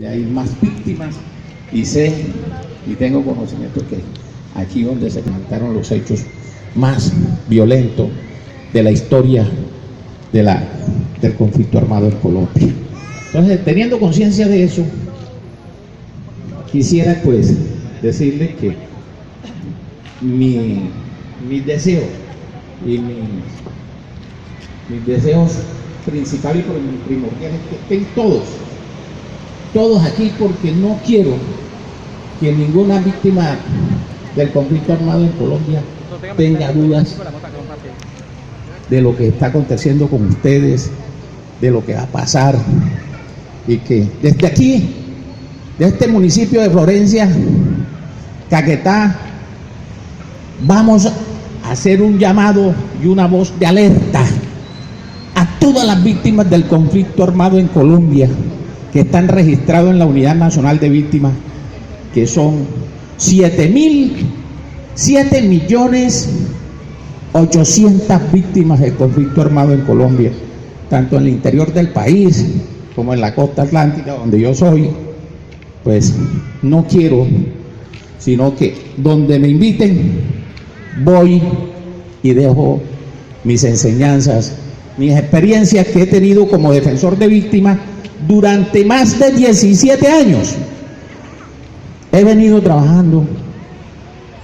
Hay más víctimas y sé y tengo conocimiento que aquí donde se comentaron los hechos más violentos de la historia del conflicto armado en Colombia. Entonces, teniendo conciencia de eso, quisiera pues decirle que mis deseos y mis deseos principales y primordiales es que estén todos aquí, porque no quiero que ninguna víctima del conflicto armado en Colombia tenga dudas de lo que está aconteciendo con ustedes, de lo que va a pasar, y que desde aquí, de este municipio de Florencia, Caquetá, vamos a hacer un llamado y una voz de alerta a todas las víctimas del conflicto armado en Colombia que están registrados en la Unidad Nacional de Víctimas, que son 7.800.000 víctimas del conflicto armado en Colombia, tanto en el interior del país como en la costa atlántica, donde yo soy. Pues no quiero, sino que donde me inviten, voy y dejo mis enseñanzas, mis experiencias que he tenido como defensor de víctimas durante más de 17 años. He venido trabajando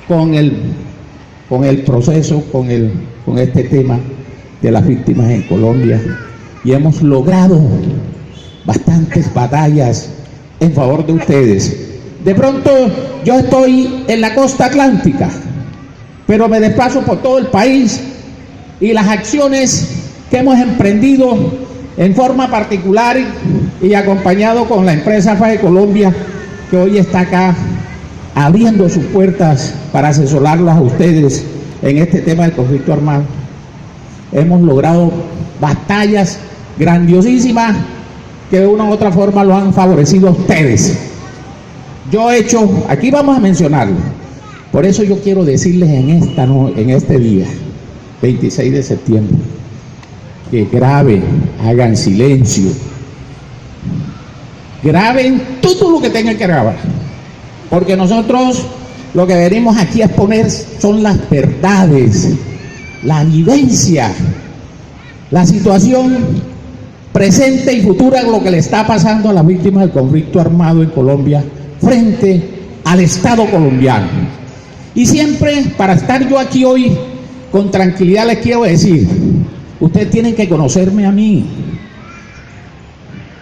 con el proceso, con este tema de las víctimas en Colombia, y hemos logrado bastantes batallas en favor de ustedes. De pronto yo estoy en la costa atlántica, pero me desplazo por todo el país, y las acciones que hemos emprendido en forma particular y acompañado con la empresa FAE Colombia, que hoy está acá abriendo sus puertas para asesorarlas a ustedes en este tema del conflicto armado, hemos logrado batallas grandiosísimas que de una u otra forma lo han favorecido a ustedes. Yo he hecho, aquí vamos a mencionarlo, por eso yo quiero decirles en este día, 26 de septiembre, que graben, hagan silencio, graben todo lo que tengan que grabar, porque nosotros lo que venimos aquí a exponer son las verdades, la vivencia, la situación presente y futura de lo que le está pasando a las víctimas del conflicto armado en Colombia frente al Estado colombiano. Y siempre, para estar yo aquí hoy con tranquilidad, les quiero decir: ustedes tienen que conocerme a mí.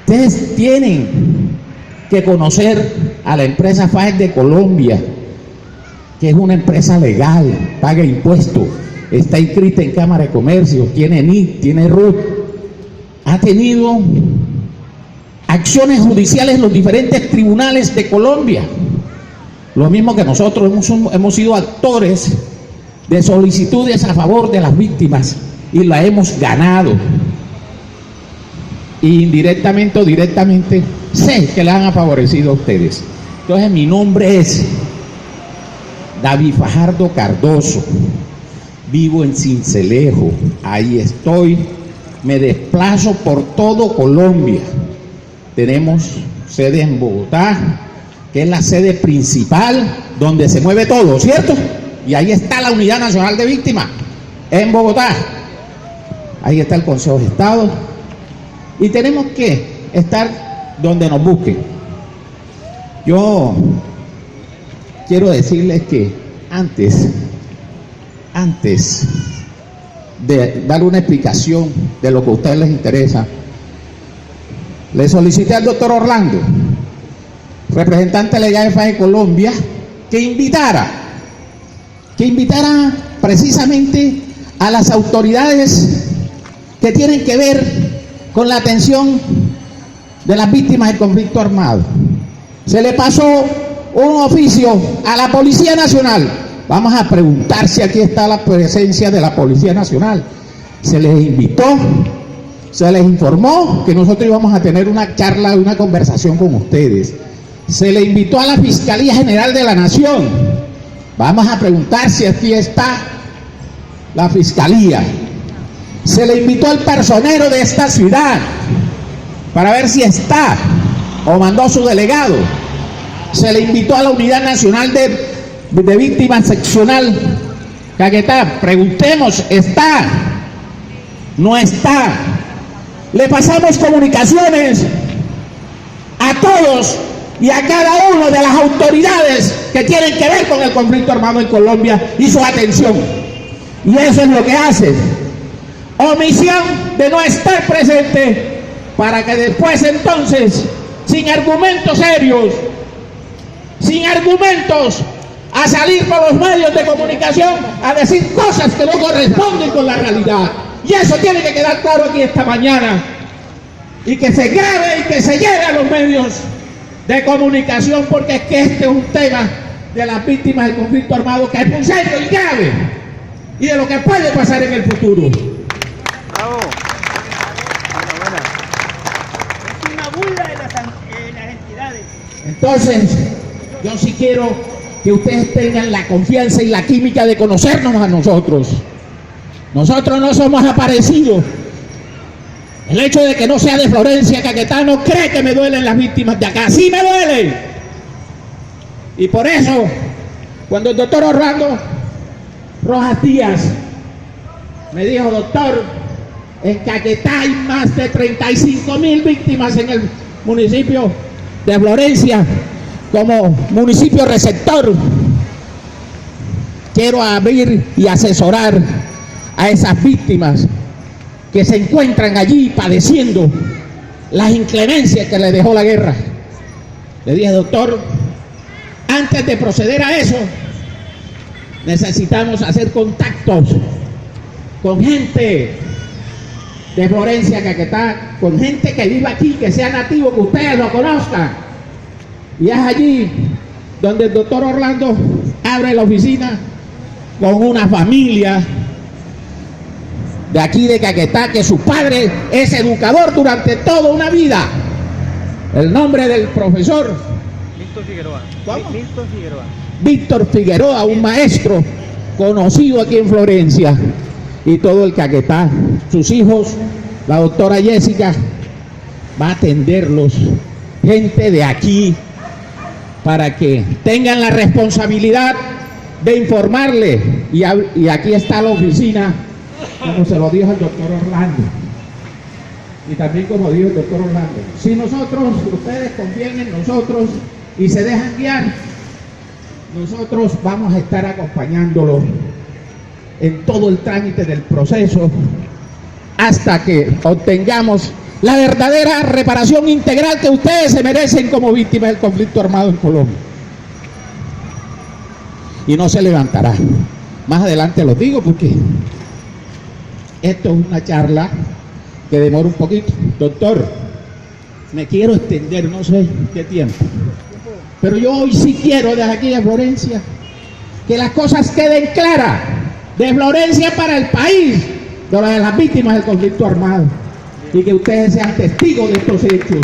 Ustedes tienen que conocer a la empresa FAE de Colombia, que es una empresa legal, paga impuestos, está inscrita en Cámara de Comercio, tiene NIC, tiene RUT, ha tenido acciones judiciales en los diferentes tribunales de Colombia. Lo mismo que nosotros hemos sido actores de solicitudes a favor de las víctimas y la hemos ganado. Y indirectamente o directamente sé que le han favorecido a ustedes. Entonces, mi nombre es David Fajardo Cardoso, vivo en Sincelejo, ahí estoy, me desplazo por todo Colombia. Tenemos sede en Bogotá, que es la sede principal donde se mueve todo, ¿cierto? Y ahí está la Unidad Nacional de Víctimas, en Bogotá. Ahí está el Consejo de Estado, y tenemos que estar donde nos busquen. Yo quiero decirles que antes de dar una explicación de lo que a ustedes les interesa, le solicité al doctor Orlando, representante legal de FAE Colombia, que invitara precisamente a las autoridades que tienen que ver con la atención de las víctimas del conflicto armado. Se le pasó un oficio a la Policía Nacional. Vamos a preguntar si aquí está la presencia de la Policía Nacional. Se les invitó, se les informó que nosotros íbamos a tener una charla, una conversación con ustedes. Se le invitó a la Fiscalía General de la Nación. Vamos a preguntar si aquí está la Fiscalía. Se le invitó al personero de esta ciudad para ver si está. o mandó su delegado. Se le invitó a la Unidad Nacional de Víctimas Seccional Caquetá. Preguntemos, ¿está? No está. Le pasamos comunicaciones a todos y a cada uno de las autoridades que tienen que ver con el conflicto armado en Colombia y su atención. Y eso es lo que hace. Omisión de no estar presente para que después entonces, sin argumentos serios, sin argumentos, a salir por los medios de comunicación a decir cosas que no corresponden con la realidad. Y eso tiene que quedar claro aquí esta mañana. Y que se grabe y que se lleve a los medios de comunicación, porque es que este es un tema de las víctimas del conflicto armado que es muy serio y grave, y de lo que puede pasar en el futuro. Bravo. Enhorabuena. Es una burla de las entidades. Entonces, yo sí quiero que ustedes tengan la confianza y la química de conocernos a nosotros. Nosotros no somos aparecidos. El hecho de que no sea de Florencia, Caquetá, no cree que me duelen las víctimas de acá. ¡Sí me duelen! Y por eso, cuando el doctor Orlando Rojas Díaz me dijo, doctor, en Caquetá hay más de 35,000 víctimas en el municipio de Florencia, como municipio receptor, quiero abrir y asesorar a esas víctimas que se encuentran allí padeciendo las inclemencias que le dejó la guerra. Le dije, doctor, antes de proceder a eso, necesitamos hacer contactos con gente de Florencia, Caquetá, con gente que viva aquí, que sea nativo, que ustedes lo conozcan. Y es allí donde el doctor Orlando abre la oficina con una familia de aquí de Caquetá, que su padre es educador durante toda una vida. El nombre del profesor Víctor Figueroa. ¿Cómo? Víctor Figueroa. Víctor Figueroa, un maestro conocido aquí en Florencia y todo el Caquetá. Sus hijos, la doctora Jessica, va a atenderlos, gente de aquí, para que tengan la responsabilidad de informarle. Y aquí está la oficina, como se lo dijo el doctor Orlando, y también como dijo el doctor Orlando. Si ustedes confían en nosotros y se dejan guiar, nosotros vamos a estar acompañándolos en todo el trámite del proceso hasta que obtengamos la verdadera reparación integral que ustedes se merecen como víctimas del conflicto armado en Colombia. Y no se levantará. Más adelante lo digo porque esto es una charla que demora un poquito. Doctor, me quiero extender, no sé qué tiempo, pero yo hoy sí quiero desde aquí de Florencia que las cosas queden claras, de Florencia para el país, de las víctimas del conflicto armado, y que ustedes sean testigos de estos hechos.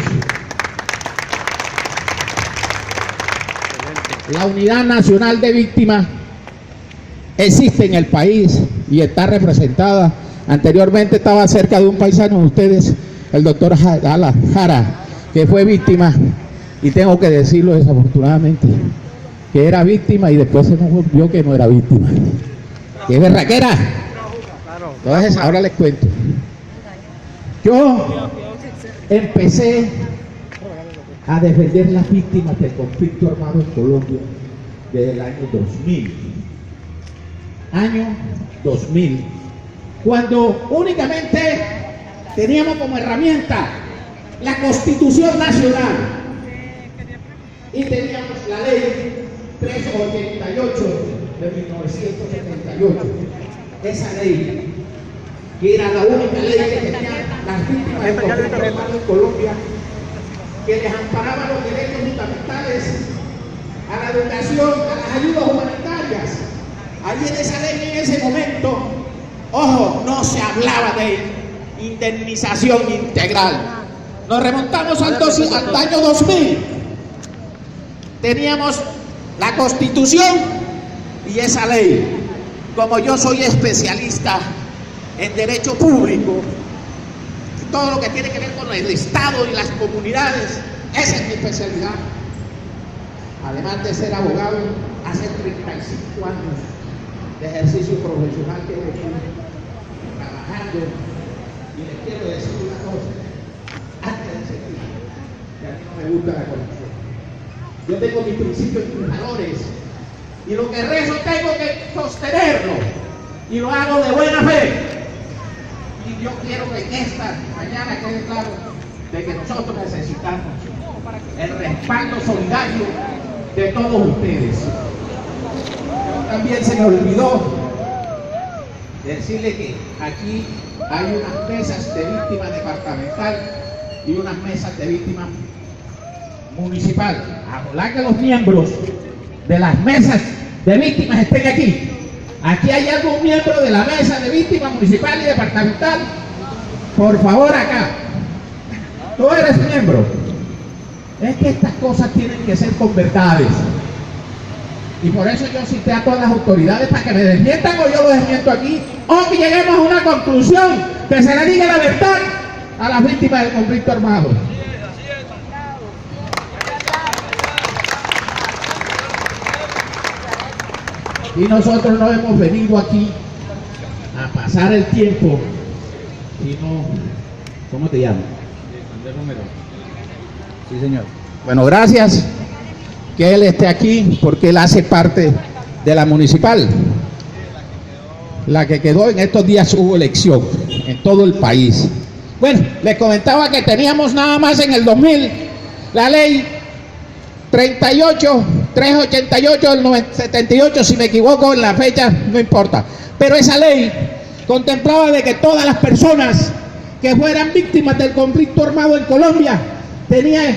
La Unidad Nacional de Víctimas existe en el país y está representada. Anteriormente estaba cerca de un paisano de ustedes, el doctor Jara, que fue víctima, y tengo que decirlo desafortunadamente, que era víctima y después se nos volvió que no era víctima. ¡Qué berraquera! Entonces ahora les cuento. Yo empecé a defender las víctimas del conflicto armado en Colombia desde el año 2000. Año 2000. Cuando únicamente teníamos como herramienta la Constitución Nacional y teníamos la Ley 388 de 1978. Esa ley, que era la única ley que tenían las víctimas del conflicto armado en Colombia, que les amparaba los derechos fundamentales a la educación, a las ayudas humanitarias. Allí en esa ley, en ese momento, ojo, no se hablaba de indemnización integral. Nos remontamos al año 2000. Teníamos la Constitución y esa ley. Como yo soy especialista en derecho público, todo lo que tiene que ver con el Estado y las comunidades, Esa es mi especialidad. Además de ser abogado, hace 35 años de ejercicio profesional que he hecho trabajando. Y les quiero decir una cosa, antes de seguir, que a mí no me gusta la corrupción. Yo tengo mis principios y mis valores, y lo que rezo tengo que sostenerlo, y lo hago de buena fe. Y yo quiero que en esta mañana quede claro de que nosotros necesitamos el respaldo solidario de todos ustedes. También se me olvidó decirle que aquí hay unas mesas de víctimas departamental y unas mesas de víctimas municipal. Ojalá que los miembros de las mesas de víctimas estén aquí. Aquí hay algún miembro de la mesa de víctimas municipal y departamental. Por favor, acá. Tú eres miembro. Es que estas cosas tienen que ser con verdades. Y por eso yo cité a todas las autoridades para que me desmientan o yo lo desmiento aquí, o que lleguemos a una conclusión, que se le diga la verdad a las víctimas del conflicto armado. Y nosotros no hemos venido aquí a pasar el tiempo, sino, ¿cómo te llamas? Andrés Romero. Sí, señor. Bueno, gracias que él esté aquí porque él hace parte de la municipal. La que quedó, en estos días hubo elección en todo el país. Bueno, les comentaba que teníamos nada más en el 2000 la ley 388 del 78, si me equivoco en la fecha, no importa. Pero esa ley contemplaba de que todas las personas que fueran víctimas del conflicto armado en Colombia tenían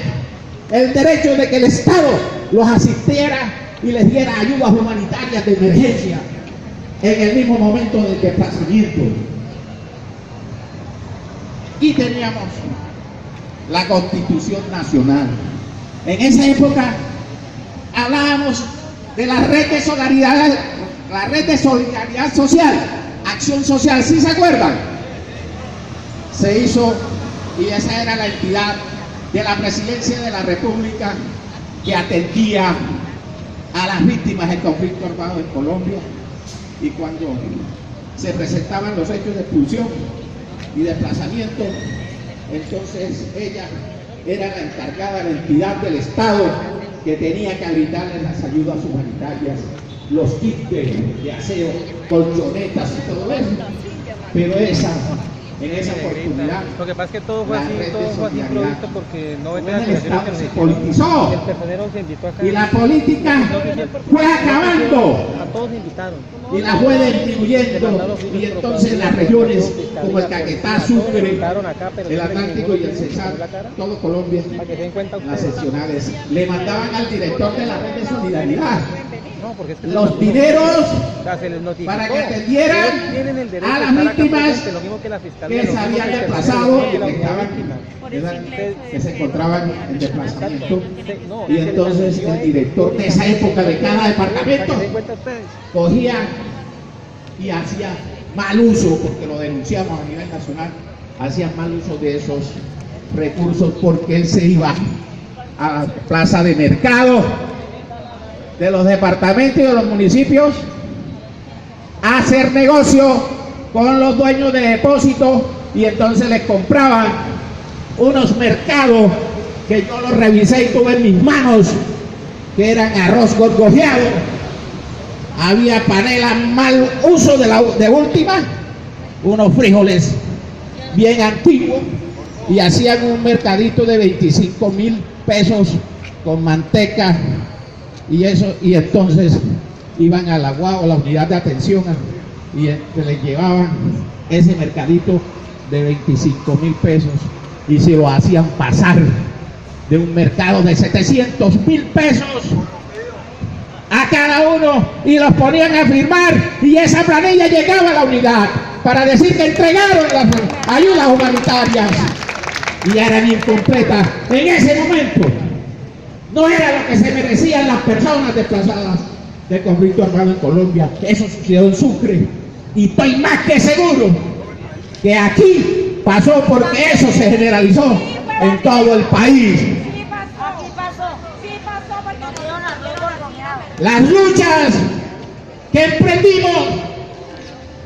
el derecho de que el Estado los asistiera y les diera ayudas humanitarias de emergencia en el mismo momento del desplazamiento. Y teníamos la Constitución Nacional. En esa época hablábamos de la red de solidaridad social, acción social, ¿sí se acuerdan? Se hizo, y esa era la entidad de la Presidencia de la República que atendía a las víctimas del conflicto armado en Colombia. Y cuando se presentaban los hechos de expulsión y desplazamiento, entonces ella era la encargada, la entidad del Estado que tenía que brindarles las ayudas humanitarias, los kits de aseo, colchonetas y todo eso. Pero en esa oportunidad, lo que pasa es que todo fue así producto porque no el Estado se politizó el personero se invitó acá y la política fue acabando a todos invitaron y la fue disminuyendo, y entonces las regiones como el Caquetá, Sucre, el Atlántico y el Cesar, todo Colombia, las seccionales, le mandaban al director de la red de solidaridad los dineros para que atendieran a las víctimas que se habían desplazado, que se encontraban en desplazamiento. Y entonces el director de esa época de cada departamento cogía y hacía mal uso, porque lo denunciamos a nivel nacional, hacía mal uso de esos recursos porque él se iba a la plaza de mercado de los departamentos y de los municipios a hacer negocio con los dueños de depósitos, y entonces les compraban unos mercados que yo los revisé y tuve en mis manos, que eran arroz gorgojeado, había panela mal uso de última, unos frijoles bien antiguos, y hacían un mercadito de 25.000 pesos con manteca y eso, y entonces iban a la UAO, la unidad de atención, y les llevaban ese mercadito de 25.000 pesos y se lo hacían pasar de un mercado de 700.000 pesos a cada uno, y los ponían a firmar, y esa planilla llegaba a la unidad para decir que entregaron las ayudas humanitarias y eran incompletas. En ese momento no era lo que se merecían las personas desplazadas del conflicto armado en Colombia. Eso sucedió en Sucre, y estoy más que seguro que aquí pasó porque eso se generalizó en todo el país. Las luchas que emprendimos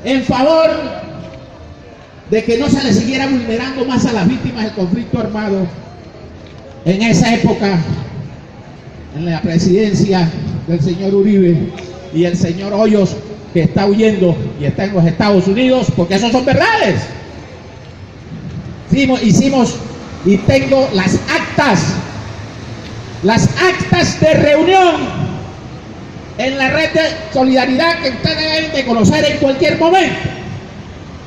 en favor de que no se le siguiera vulnerando más a las víctimas del conflicto armado en esa época, en la presidencia del señor Uribe y el señor Hoyos, que está huyendo y está en los Estados Unidos, porque eso son verdades. Hicimos y tengo las actas de reunión en la red de solidaridad que ustedes deben de conocer en cualquier momento,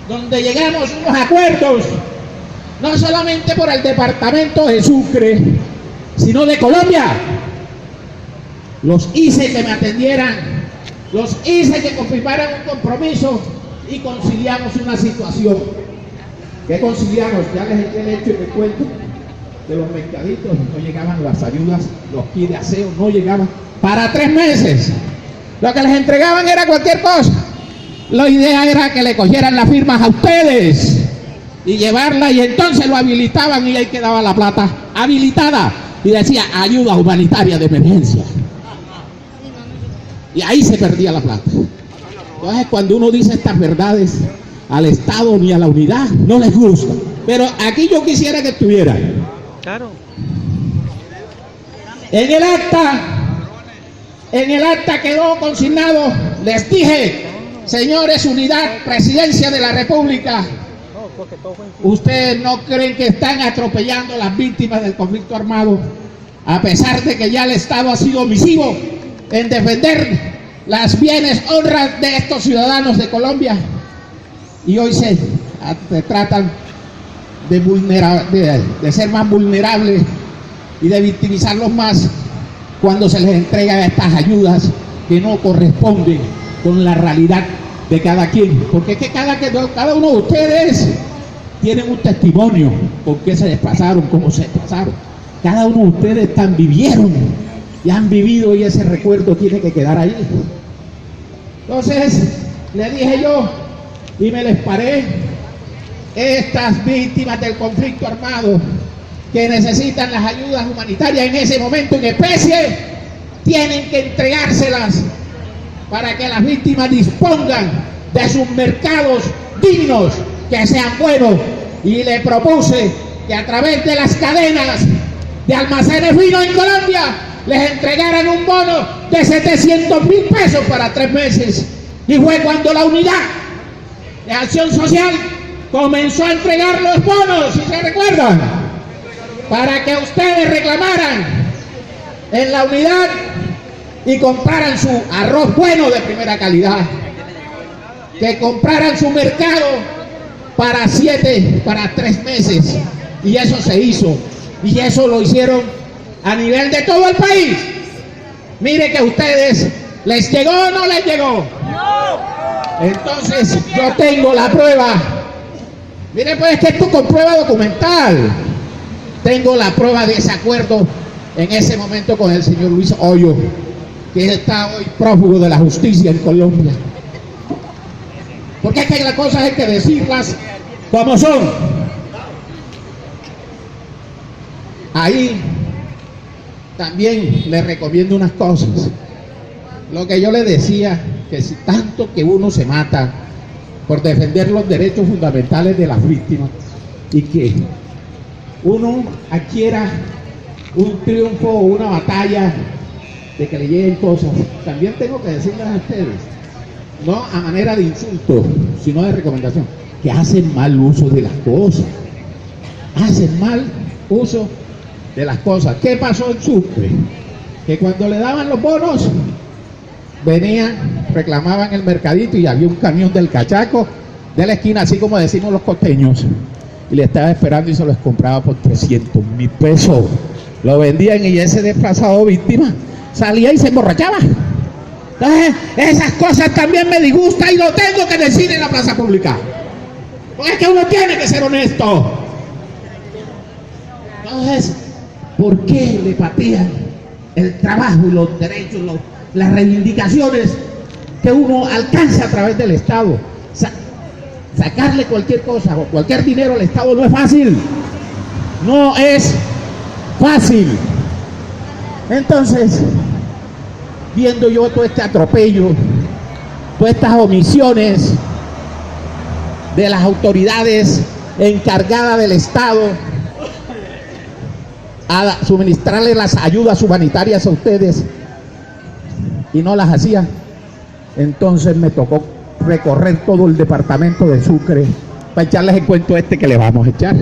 donde llegamos a unos acuerdos, no solamente por el departamento de Sucre, sino de Colombia. Los hice que me atendieran, los hice que confirmaran un compromiso y conciliamos una situación. ¿Qué conciliamos? Ya les eché el hecho y me cuento de los mercaditos, no llegaban las ayudas, los kits de aseo no llegaban para 3 meses. Lo que les entregaban era cualquier cosa. La idea era que le cogieran las firmas a ustedes y llevarla, y entonces lo habilitaban y ahí quedaba la plata habilitada y decía ayuda humanitaria de emergencia. Y ahí se perdía la plata. Entonces, cuando uno dice estas verdades al Estado ni a la unidad, no les gusta. Pero aquí yo quisiera que estuvieran. Claro. En el acta quedó consignado, les dije, señores, unidad, presidencia de la República, ustedes no creen que están atropellando a las víctimas del conflicto armado, a pesar de que ya el Estado ha sido omisivo en defender las bienes, honras de estos ciudadanos de Colombia, y hoy se tratan de ser más vulnerables y de victimizarlos más cuando se les entrega estas ayudas que no corresponden con la realidad de cada quien, porque es que cada uno de ustedes tiene un testimonio, por qué se desplazaron, cómo se desplazaron. Cada uno de ustedes vivieron y han vivido, y ese recuerdo tiene que quedar ahí. Entonces le dije yo y me les paré: estas víctimas del conflicto armado que necesitan las ayudas humanitarias en ese momento en especie, tienen que entregárselas para que las víctimas dispongan de sus mercados dignos, que sean buenos. Y le propuse que a través de las cadenas de almacenes finos en Colombia les entregaran un bono de 700.000 pesos para 3 meses. Y fue cuando la unidad de acción social comenzó a entregar los bonos, si se recuerdan, para que ustedes reclamaran en la unidad y compraran su arroz bueno de primera calidad, que compraran su mercado para 3 meses. Y eso se hizo, y eso lo hicieron a nivel de todo el país. Mire que a ustedes les llegó o no les llegó. Entonces yo tengo la prueba. Mire, pues, que esto con prueba documental. Tengo la prueba de ese acuerdo en ese momento con el señor Luis Hoyos, que está hoy prófugo de la justicia en Colombia. Porque es que las cosas hay que decirlas como son. Ahí también les recomiendo unas cosas. Lo que yo les decía, que si tanto que uno se mata por defender los derechos fundamentales de las víctimas y que uno adquiera un triunfo o una batalla de que le lleguen cosas, también tengo que decirles a ustedes, no a manera de insulto, sino de recomendación, que hacen mal uso de las cosas. Hacen mal uso de las cosas. ¿Qué pasó en Sucre? Que cuando le daban los bonos, venían, reclamaban el mercadito y había un camión del cachaco de la esquina, así como decimos los costeños, y le estaba esperando y se los compraba por 300.000 pesos. Lo vendían y ese desplazado víctima salía y se emborrachaba. Entonces, esas cosas también me disgustan y lo tengo que decir en la plaza pública. Porque es que uno tiene que ser honesto. Entonces, ¿por qué le patean el trabajo y los derechos, las reivindicaciones que uno alcanza a través del Estado? Sacarle cualquier cosa o cualquier dinero al Estado no es fácil. No es fácil. Entonces, viendo yo todo este atropello, todas estas omisiones de las autoridades encargadas del Estado a suministrarles las ayudas humanitarias a ustedes y no las hacían, entonces me tocó recorrer todo el departamento de Sucre para echarles el cuento este que le vamos a echar,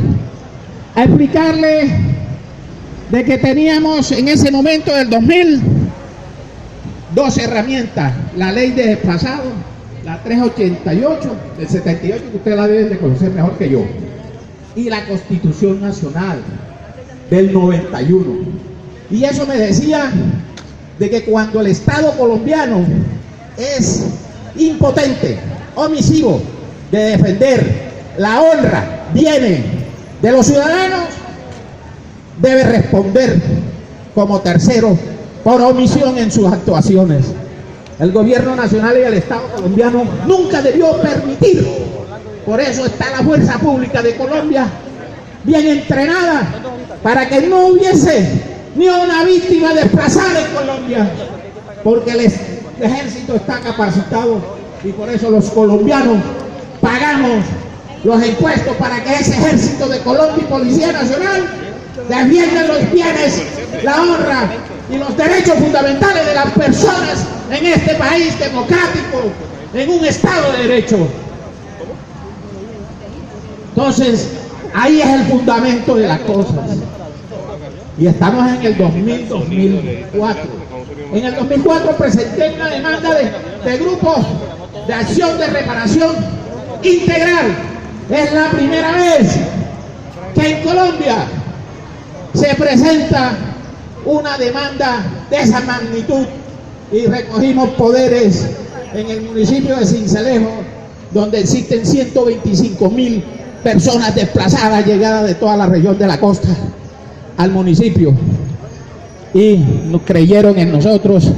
a explicarles de que teníamos en ese momento del 2000 dos herramientas: la ley de desplazados, la 388 del 78, que ustedes la deben de conocer mejor que yo, y la Constitución Nacional del 91. Y eso me decía de que cuando el Estado colombiano es impotente, omisivo de defender la honra, bienes de los ciudadanos, debe responder como tercero por omisión en sus actuaciones. El gobierno nacional y el Estado colombiano nunca debió permitir. Por eso está la fuerza pública de Colombia bien entrenada para que no hubiese ni una víctima desplazada en Colombia, porque el ejército está capacitado y por eso los colombianos pagamos los impuestos para que ese ejército de Colombia y Policía Nacional defiendan los bienes, la honra y los derechos fundamentales de las personas en este país democrático, en un Estado de Derecho. Entonces, ahí es el fundamento de las cosas. Y estamos en el 2000-2004. En el 2004 presenté una demanda de grupos de acción de reparación integral. Es la primera vez que en Colombia se presenta una demanda de esa magnitud, y recogimos poderes en el municipio de Sincelejo, donde existen 125.000 personas desplazadas llegadas de toda la región de la costa al municipio, y nos creyeron en nosotros,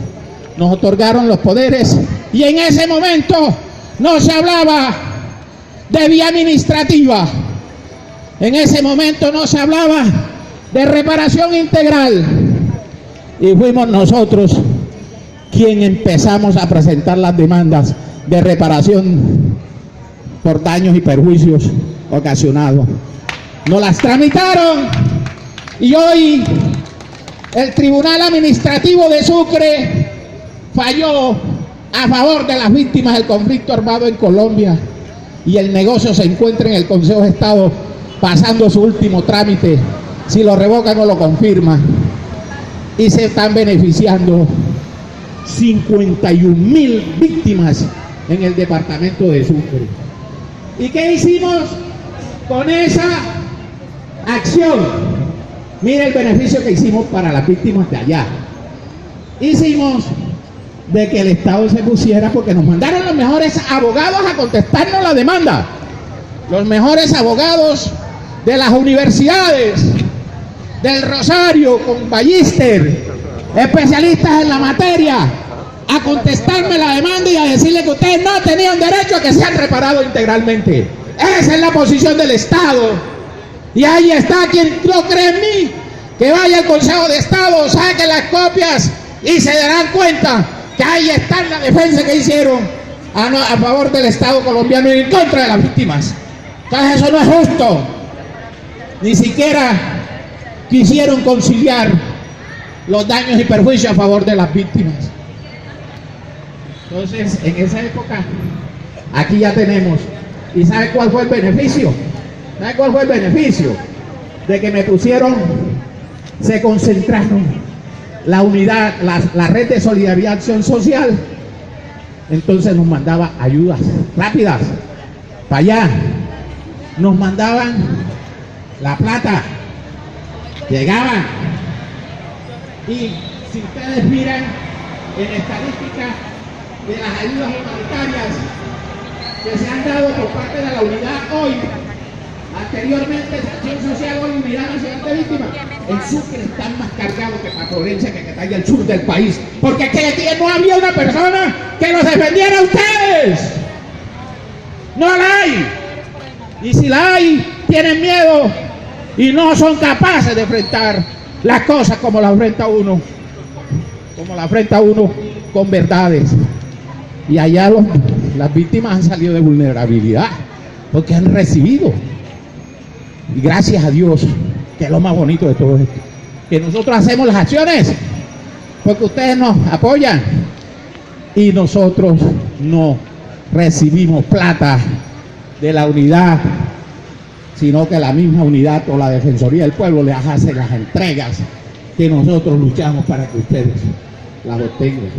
nos otorgaron los poderes, y en ese momento no se hablaba de vía administrativa, en ese momento no se hablaba de reparación integral, y fuimos nosotros quien empezamos a presentar las demandas de reparación por daños y perjuicios ocasionados. Nos las tramitaron y hoy el Tribunal Administrativo de Sucre falló a favor de las víctimas del conflicto armado en Colombia, y el negocio se encuentra en el Consejo de Estado pasando su último trámite, si lo revocan o lo confirman, y se están beneficiando 51.000 víctimas en el departamento de Sucre. ¿Y qué hicimos con esa acción? Mire el beneficio que hicimos para las víctimas de allá. Hicimos de que el Estado se pusiera, porque nos mandaron los mejores abogados a contestarnos la demanda, los mejores abogados de las universidades del Rosario con magíster, especialistas en la materia, a contestarme la demanda y a decirle que ustedes no tenían derecho a que sean reparados integralmente. Esa es la posición del Estado. Y ahí está, quien no cree en mí, que vaya al Consejo de Estado, saque las copias y se darán cuenta que ahí está la defensa que hicieron a favor del Estado colombiano y en contra de las víctimas. Entonces eso no es justo. Ni siquiera quisieron conciliar los daños y perjuicios a favor de las víctimas. Entonces, en esa época, aquí ya tenemos. ¿Y sabe cuál fue el beneficio? ¿Sabe cuál fue el beneficio? De que me pusieron, se concentraron la unidad, la red de solidaridad acción social. Entonces nos mandaba ayudas rápidas para allá. Nos mandaban la plata, llegaban. Y si ustedes miran en estadística de las ayudas humanitarias que se han dado por parte de la unidad hoy, anteriormente Acción Social, hoy Unidad Nacional de Víctimas, en Sucre están más cargados que para Florencia, que está allá al sur del país, porque aquí no había una persona que los defendiera a ustedes. No la hay. Y si la hay, tienen miedo y no son capaces de enfrentar las cosas como las enfrenta uno. como la afrenta uno con verdades. Y allá las víctimas han salido de vulnerabilidad, porque han recibido. Y gracias a Dios, que es lo más bonito de todo esto, que nosotros hacemos las acciones, porque ustedes nos apoyan, y nosotros no recibimos plata de la unidad, sino que la misma unidad o la Defensoría del Pueblo les hace las entregas que nosotros luchamos para que ustedes las obtengan.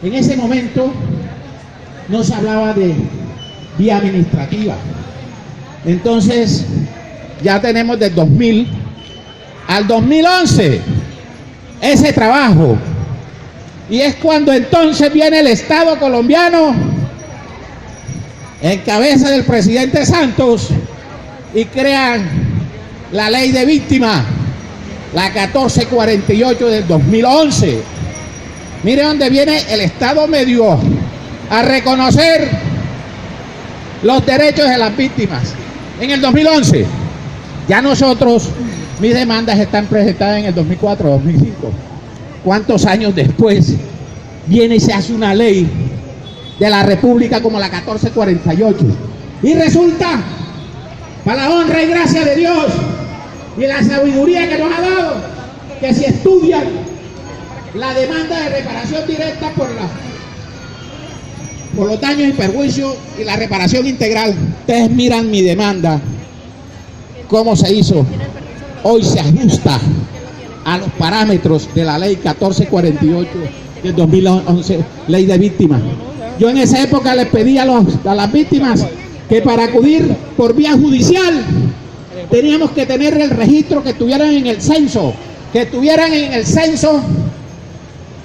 En ese momento no se hablaba de vía administrativa. Entonces ya tenemos del 2000 al 2011 ese trabajo. Y es cuando entonces viene el Estado colombiano en cabeza del presidente Santos y crean la ley de víctimas, la 1448 del 2011. Mire dónde viene el Estado medio a reconocer los derechos de las víctimas. En el 2011, ya nosotros, mis demandas están presentadas en el 2004, 2005. ¿Cuántos años después viene y se hace una ley de la República como la 1448? Y resulta, para la honra y gracia de Dios y la sabiduría que nos ha dado, que si estudian la demanda de reparación directa por los daños y perjuicios y la reparación integral, ustedes miran mi demanda, cómo se hizo, hoy se ajusta a los parámetros de la ley 1448 del 2011, ley de víctimas. Yo en esa época les pedí a las víctimas que para acudir por vía judicial teníamos que tener el registro, que estuvieran en el censo,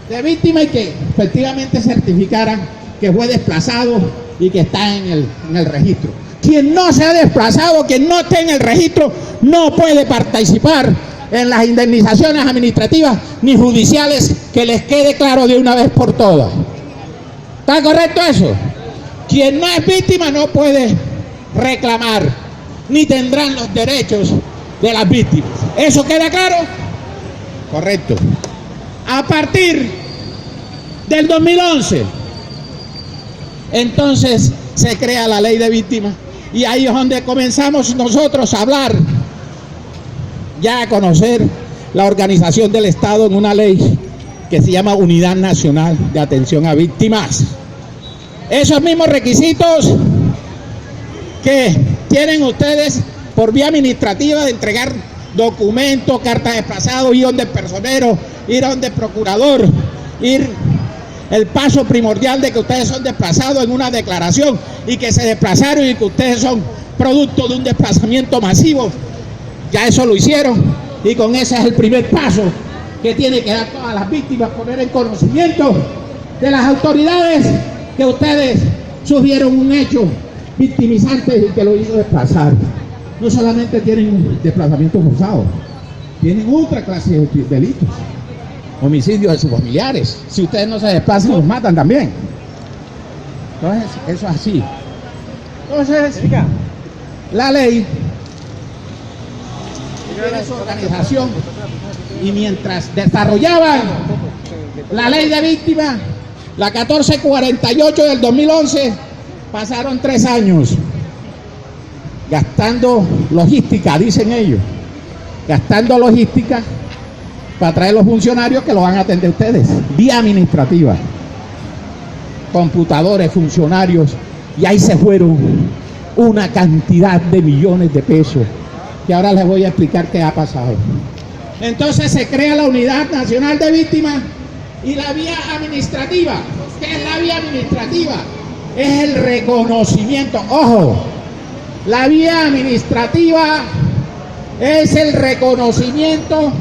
de víctima y que efectivamente certificaran que fue desplazado y que está en el registro. Quien no se ha desplazado, quien no esté en el registro, no puede participar en las indemnizaciones administrativas ni judiciales, que les quede claro de una vez por todas. ¿Está correcto eso? Quien no es víctima no puede reclamar, ni tendrán los derechos de las víctimas. ¿Eso queda claro? Correcto. A partir del 2011, entonces se crea la ley de víctimas, y ahí es donde comenzamos nosotros a hablar, ya a conocer la organización del Estado en una ley que se llama Unidad Nacional de Atención a Víctimas. Esos mismos requisitos que tienen ustedes por vía administrativa de entregar documentos, cartas de desplazado, ir donde el personero, ir donde el procurador, el paso primordial de que ustedes son desplazados en una declaración y que se desplazaron y que ustedes son producto de un desplazamiento masivo. Ya eso lo hicieron, y con ese es el primer paso que tiene que dar todas las víctimas, poner en conocimiento de las autoridades que ustedes sufrieron un hecho victimizante y que lo hizo desplazar. No solamente tienen un desplazamiento forzado, tienen otra clase de delitos, homicidios de sus familiares. Si ustedes no se desplazan, los matan también. Entonces, eso es así. Entonces, la ley tiene su organización, y mientras desarrollaban la ley de víctimas, la 1448 del 2011, pasaron 3 años gastando logística, dicen ellos, gastando logística para traer los funcionarios que lo van a atender ustedes, vía administrativa, computadores, funcionarios, y ahí se fueron una cantidad de millones de pesos, que ahora les voy a explicar qué ha pasado. Entonces se crea la Unidad Nacional de Víctimas y la vía administrativa. ¿Qué es la vía administrativa? Es el reconocimiento. Ojo, la vía administrativa es el reconocimiento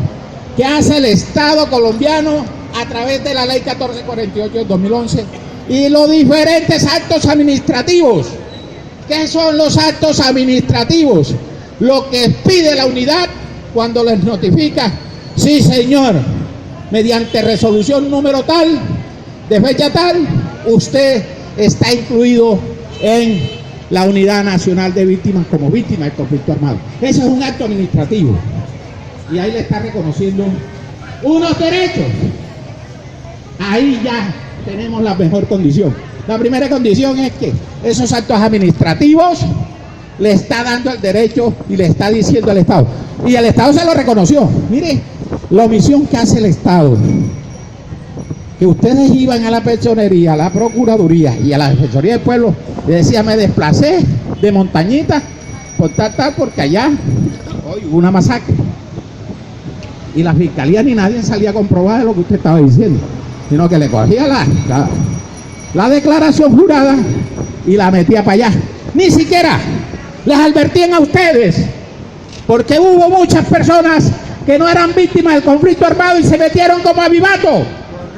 que hace el Estado colombiano a través de la ley 1448 del 2011 y los diferentes actos administrativos. ¿Qué son los actos administrativos? Lo que pide la unidad cuando les notifica: sí señor, mediante resolución número tal, de fecha tal, usted está incluido en la Unidad Nacional de Víctimas como víctima del conflicto armado. Eso es un acto administrativo, y ahí le está reconociendo unos derechos. ahí ya tenemos la mejor condición. La primera condición es que esos actos administrativos le está dando el derecho y le está diciendo al Estado. Y el Estado se lo reconoció. Mire, la omisión que hace el Estado. Que ustedes iban a la personería, a la procuraduría y a la defensoría del pueblo y decían, me desplacé de Montañita por tal, porque allá hoy hubo una masacre. Y la fiscalía ni nadie salía a comprobar lo que usted estaba diciendo, sino que le cogía la declaración jurada y la metía para allá. Ni siquiera les advertían a ustedes, porque hubo muchas personas que no eran víctimas del conflicto armado y se metieron como avivato.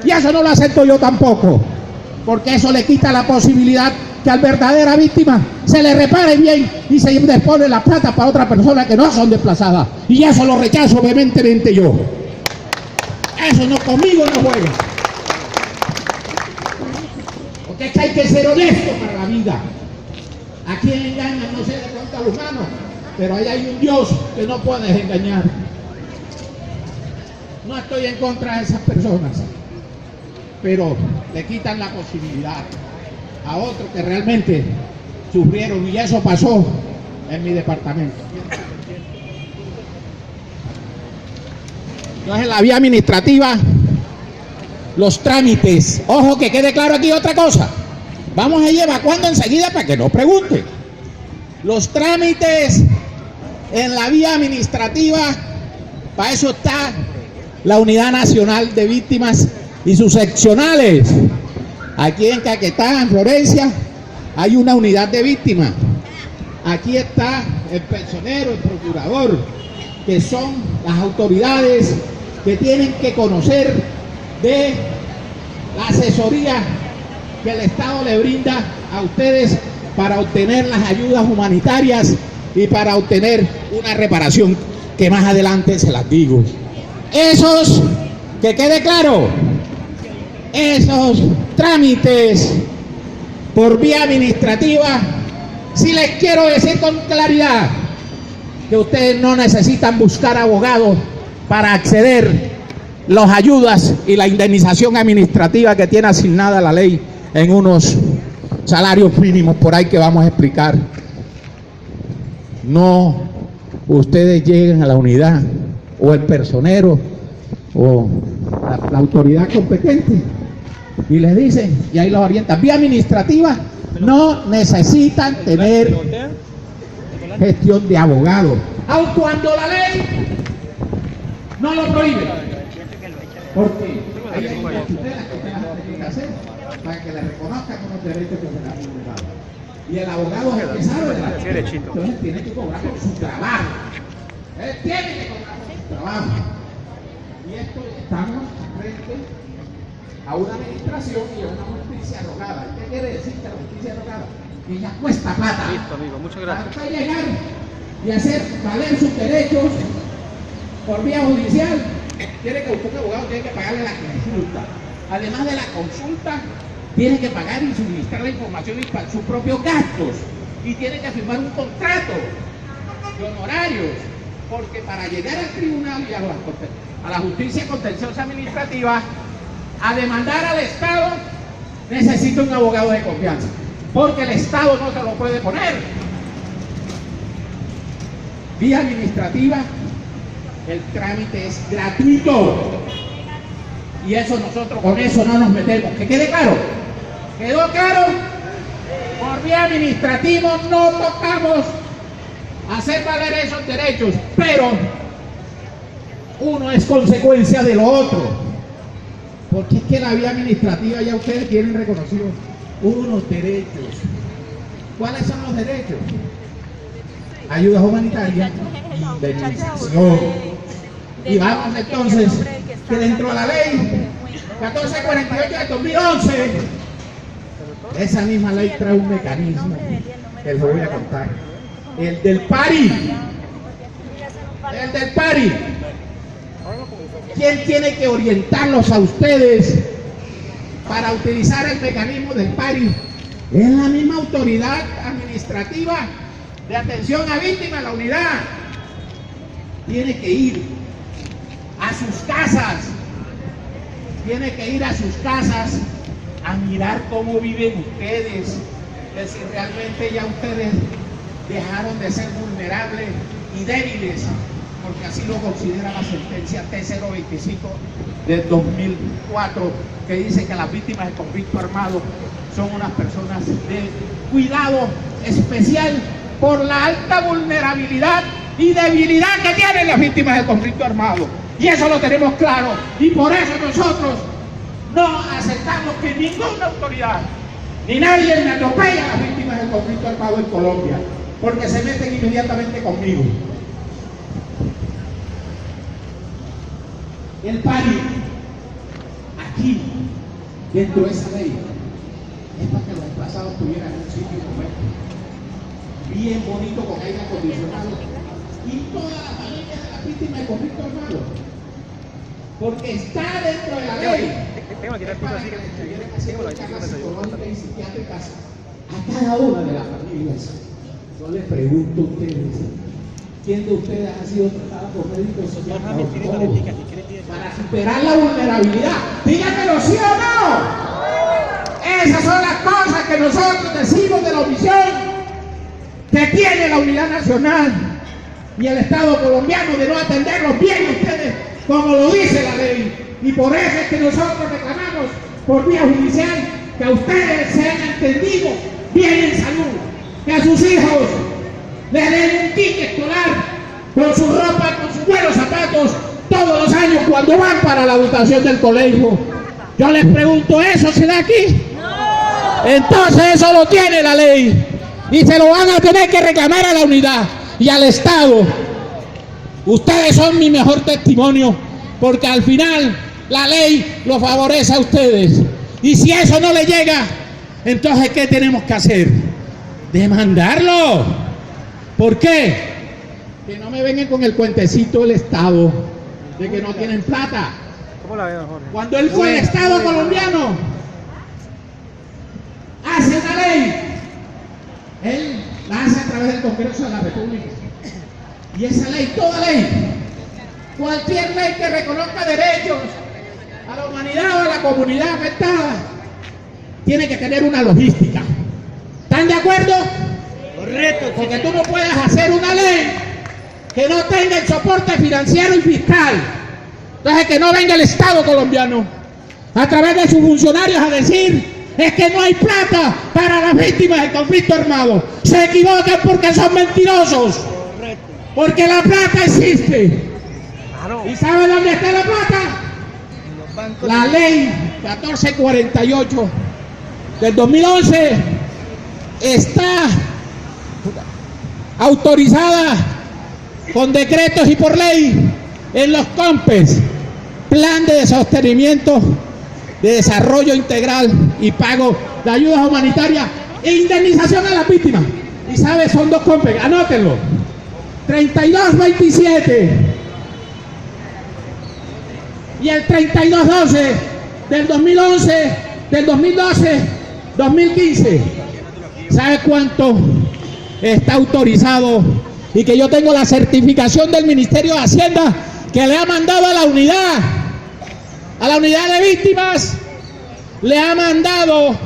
Y eso no lo acepto yo tampoco, porque eso le quita la posibilidad que al verdadera víctima se le repare bien y se dispone la plata para otras personas que no son desplazadas. Y eso lo rechazo vehementemente yo. Eso no, conmigo no juega. Porque es que hay que ser honesto para la vida. ¿A quién engañan? No sé de cuántos humanos, pero ahí hay un Dios que no puedes engañar. No estoy en contra de esas personas, pero le quitan la posibilidad a otros que realmente sufrieron, y eso pasó en mi departamento. Entonces, la vía administrativa, los trámites, ojo que quede claro aquí otra cosa, vamos a ir evacuando enseguida para que no pregunte. Los trámites en la vía administrativa, para eso está la Unidad Nacional de Víctimas y sus seccionales. Aquí en Caquetá, en Florencia, hay una unidad de víctimas. Aquí está el personero, el procurador, que son las autoridades que tienen que conocer de la asesoría que el Estado le brinda a ustedes para obtener las ayudas humanitarias y para obtener una reparación que más adelante se las digo. Esos, que quede claro, esos trámites por vía administrativa, sí les quiero decir con claridad que ustedes no necesitan buscar abogados para acceder las ayudas y la indemnización administrativa que tiene asignada la ley en unos salarios mínimos por ahí que vamos a explicar. No, ustedes llegan a la unidad o el personero o la autoridad competente y les dicen, y ahí los orientan. Vía administrativa no necesitan tener gestión de abogado, aun cuando la ley no lo prohíbe, porque hay unas tutelas que ustedes tienen que hacer para que le reconozcan unos derechos que se le han vulnerado. Y el abogado es el que sabe de la ley, entonces tiene que cobrar por su trabajo. Él tiene que cobrar por su trabajo. Y esto estamos frente a una administración y a una justicia rogada. ¿Qué quiere decir que la justicia rogada? Que ya cuesta plata. Listo, amigo, muchas gracias. Para llegar y hacer valer sus derechos por vía judicial, tiene que buscar un abogado, tiene que pagarle la consulta. Además de la consulta, tiene que pagar y suministrar la información y para sus propios gastos. Y tiene que firmar un contrato de honorarios, porque para llegar al tribunal y a la justicia contenciosa administrativa, a demandar al Estado, necesita un abogado de confianza, porque el Estado no se lo puede poner. Vía administrativa, el trámite es gratuito, y eso nosotros con eso no nos metemos. Que quede claro, ¿quedó claro? Por vía administrativa no tocamos hacer valer esos derechos, pero uno es consecuencia de lo otro. Porque es que la vía administrativa ya ustedes tienen reconocidos unos derechos. ¿Cuáles son los derechos? Ayudas humanitarias, indemnización. Y vamos entonces, que dentro de la ley 1448 de 2011, esa misma ley trae un mecanismo que les voy a contar. El del PARI. El del PARI. ¿Quién tiene que orientarlos a ustedes para utilizar el mecanismo del PARI? Es la misma autoridad administrativa de atención a víctimas, la unidad. Tiene que ir a sus casas tiene que ir a sus casas a mirar cómo viven ustedes, de si realmente ya ustedes dejaron de ser vulnerables y débiles, porque así lo considera la sentencia T025 del 2004, que dice que las víctimas de conflicto armado son unas personas de cuidado especial por la alta vulnerabilidad y debilidad que tienen las víctimas del conflicto armado. Y eso lo tenemos claro, y por eso nosotros no aceptamos que ninguna autoridad ni nadie me atropelle a las víctimas del conflicto armado en Colombia, porque se meten inmediatamente conmigo. El PANI, aquí, dentro de esa ley, es para que los desplazados tuvieran un sitio como este, bien bonito, con aire acondicionado, y todas las familias de las víctimas de conflicto armado, porque está dentro de la ley. Tengo que tirar pico así, tengo la charlas psicológicas y psiquiátricas a cada una de las familias. Yo les pregunto a ustedes, ¿quién de ustedes ha sido tratado por médicos psicólogos para superar la vulnerabilidad? Díganmelo, ¿sí o no? Esas son las cosas que nosotros decimos de la omisión que tiene la Unidad Nacional y el Estado colombiano de no atenderlos bien ustedes, como lo dice la ley. Y por eso es que nosotros reclamamos por vía judicial que a ustedes sean atendidos bien en salud, que a sus hijos les den un kit escolar con su ropa, con sus buenos zapatos todos los años cuando van para la dotación del colegio. Yo les pregunto, ¿eso se da aquí? No. Entonces eso lo tiene la ley y se lo van a tener que reclamar a la unidad y al Estado. Ustedes son mi mejor testimonio, porque al final la ley lo favorece a ustedes. Y si eso no le llega, entonces ¿qué tenemos que hacer? Demandarlo. ¿Por qué? Que no me vengan con el cuentecito del Estado de que no tienen plata. ¿Cómo la veo, Jorge? Cuando el Estado colombiano hace una ley, él la hace a través del Congreso de la República. Y esa ley, toda ley, cualquier ley que reconozca derechos a la humanidad o a la comunidad afectada, tiene que tener una logística. ¿Están de acuerdo? Correcto. Porque tú no puedes hacer una ley que no tenga el soporte financiero y fiscal. Entonces que no venga el Estado colombiano a través de sus funcionarios a decir es que no hay plata para las víctimas del conflicto armado. Se equivocan porque son mentirosos. Porque la plata existe. ¿Y saben dónde está la plata? La ley 1448 del 2011 está autorizada con decretos y por ley en los COMPES, Plan de Sostenimiento de Desarrollo Integral y Pago de Ayudas Humanitarias e Indemnización a las víctimas. Y sabes, son dos COMPES, anótenlo. 3227 y el 3212 del 2011, del 2012, 2015. ¿Sabe cuánto está autorizado? Y que yo tengo la certificación del Ministerio de Hacienda que le ha mandado a la unidad de víctimas, le ha mandado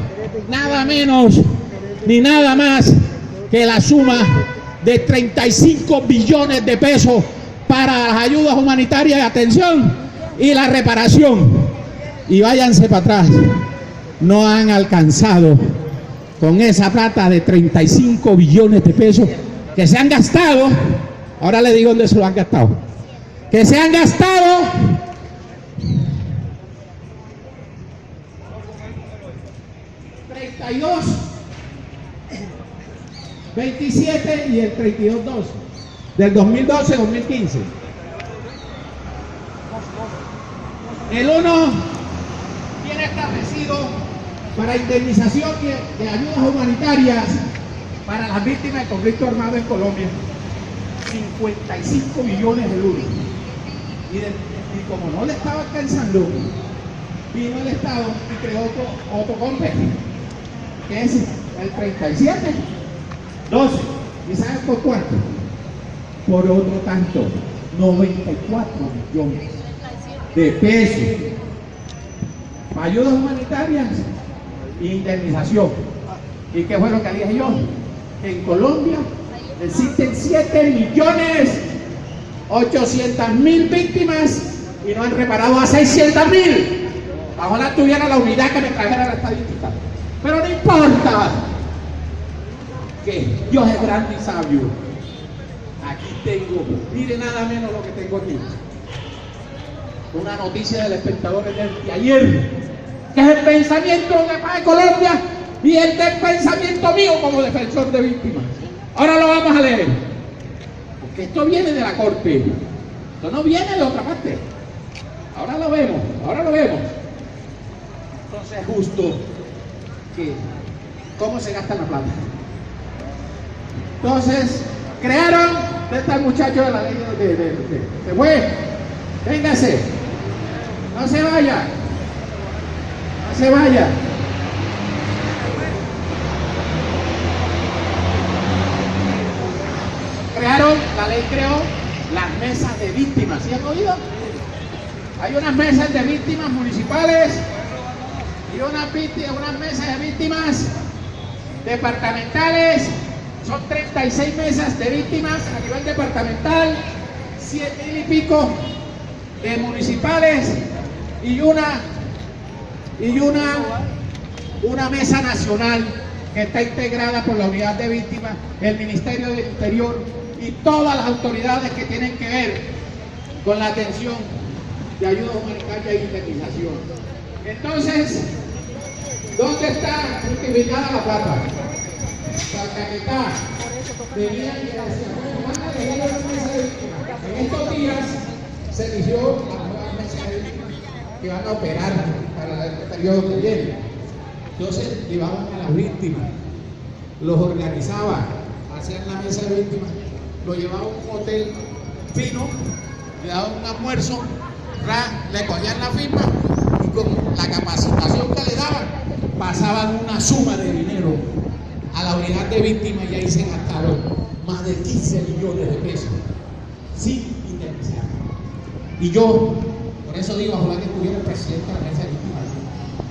nada menos ni nada más que la suma de 35 billones de pesos para las ayudas humanitarias de atención y la reparación. Y váyanse para atrás, no han alcanzado con esa plata de 35 billones de pesos que se han gastado. Ahora le digo dónde se lo han gastado. Que se han gastado 32, 27 y el 32, 12 del 2012-2015. El uno tiene establecido para indemnización de ayudas humanitarias para las víctimas de conflicto armado en Colombia, 55 billones de euros. Y como no le estaba alcanzando, vino el Estado y creó otro COMPES, que es el 37, 12. ¿Y sabes por cuánto? Por otro tanto, 94 millones de pesos. para ayudas humanitarias e indemnización. ¿Y qué fue lo que dije yo? Que en Colombia existen 7.800.000 víctimas y no han reparado a 600.000. Ojalá tuviera la unidad que me trajera la estadística. Pero no importa, que Dios es grande y sabio. Aquí tengo, mire nada menos lo que tengo aquí. Una noticia del Espectador de ayer, que es el pensamiento de paz de Colombia y el del pensamiento mío como defensor de víctimas. Ahora lo vamos a leer, porque esto viene de la corte, esto no viene de otra parte. Ahora lo vemos, ahora lo vemos. Entonces es justo que cómo se gasta la plata. Entonces crearon de este muchacho de la ley de juez. Véngase, no se vaya, no se vaya. La ley creó las mesas de víctimas, ¿sí han oído? Hay unas mesas de víctimas municipales y unas mesas de víctimas departamentales. Son 36 mesas de víctimas a nivel departamental, 7.000 y pico de municipales y una mesa nacional que está integrada por la unidad de víctimas, el Ministerio del Interior y todas las autoridades que tienen que ver con la atención de ayuda humanitaria e indemnización. Entonces, ¿dónde está justificada la plata? Caquetá. Venían y decían, bueno, van a elegir una mesa de víctimas. En estos días se eligió la nueva mesa de víctimas que van a operar para el periodo que viene. Entonces, llevaban a las víctimas, los organizaban, hacían la mesa de víctimas, lo llevaban a un hotel fino, le daban un almuerzo, le cogían la firma y con la capacitación que le daban, pasaban una suma de dinero a la unidad de víctimas y ahí se gastaron más de 15 millones de pesos sin indemnizar. Y yo, por eso digo, ojalá que estuviera el presidente de la mesa de víctimas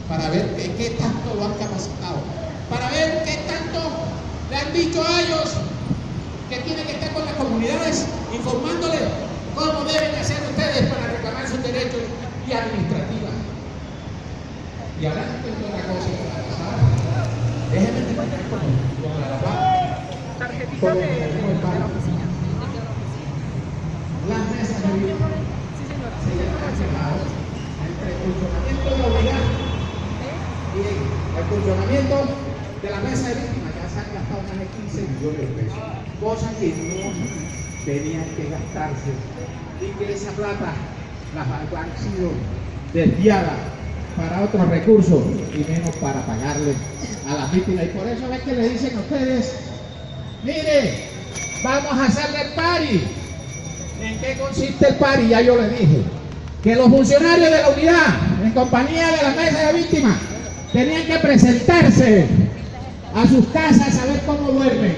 para ver qué tanto lo han capacitado, para ver qué tanto le han dicho a ellos que tienen que estar con las comunidades informándoles cómo deben hacer ustedes para reclamar sus derechos y administrativas. Y ahora tengo una cosa para pasar. Déjenme terminar con la Tarjetita de la oficina. Las mesas de víctimas se llaman separados entre el funcionamiento de la unidad y el funcionamiento de la mesa de víctimas. Ya se han gastado más de 15 millones de pesos, cosas que no tenían que gastarse y que esa plata las han sido desviadas para otros recursos y menos para pagarle a las víctimas. Y por eso es que le dicen a ustedes, mire, vamos a hacerle el party. ¿En qué consiste el party? Ya yo les dije que los funcionarios de la unidad, en compañía de la mesa de víctimas, tenían que presentarse a sus casas a ver cómo duermen,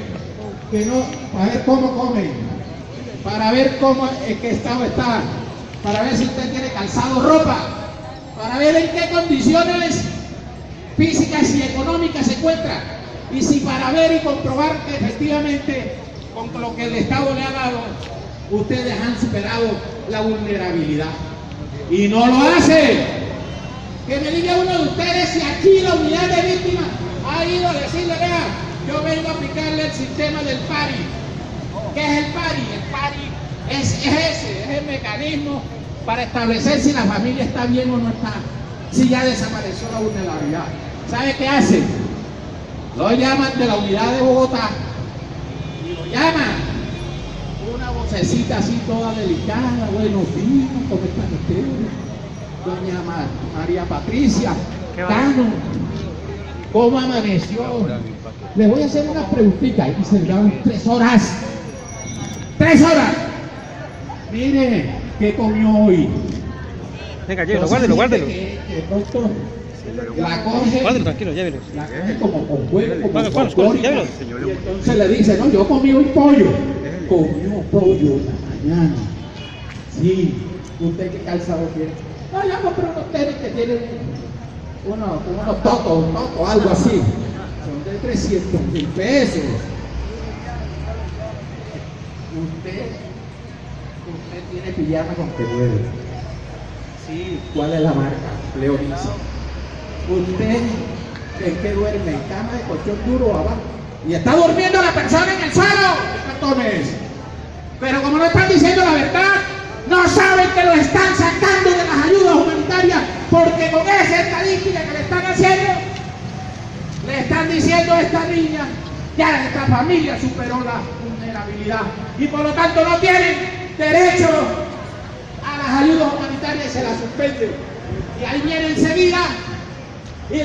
para ver cómo comen, para ver en qué estado está, para ver si usted tiene calzado, ropa, para ver en qué condiciones físicas y económicas se encuentra, y si para ver y comprobar que efectivamente con lo que el Estado le ha dado, ustedes han superado la vulnerabilidad. Y no lo hace. Que me diga uno de ustedes si aquí la unidad de víctimas ha ido a decirle, vea, yo vengo a aplicarle el sistema del PARI. ¿Qué es el PARI? El PARI es el mecanismo para establecer si la familia está bien o no está, si ya desapareció la vulnerabilidad. ¿Sabe qué hacen? Lo llaman de la unidad de Bogotá y lo llaman una vocecita así toda delicada, buenos días, ¿cómo están ustedes? Doña María Patricia Cano, ¿cómo amaneció? Les voy a hacer unas preguntitas y se llevan 3 horas. 3 horas. Mire, ¿qué comió hoy? Venga, llévelo, guárdelo. Doctor, la coge, Guárdelo, tranquilo, llévelo. la coge como con huevo, como Guárdalo, folclórica, llévelo. y entonces le dice, no, yo comí hoy pollo. Comió pollo en la mañana. Sí, ¿usted qué calzado tiene? No, ya compré unos tenis que tienen unos tocos, algo así. Son de 300.000 pesos. Usted tiene pijama con que duele. Sí, ¿cuál es la marca? Leonisa. Usted en que duerme en cama de colchón duro abajo. Y está durmiendo la persona en el suelo. Cartones. Pero como no están diciendo la verdad, no saben que lo están sacando de las ayudas humanitarias, porque con esa estadística que le están haciendo, le están diciendo a esta niña, ya esta familia superó la vulnerabilidad y por lo tanto no tienen derecho a las ayudas humanitarias y se las suspenden. Y ahí viene enseguida y le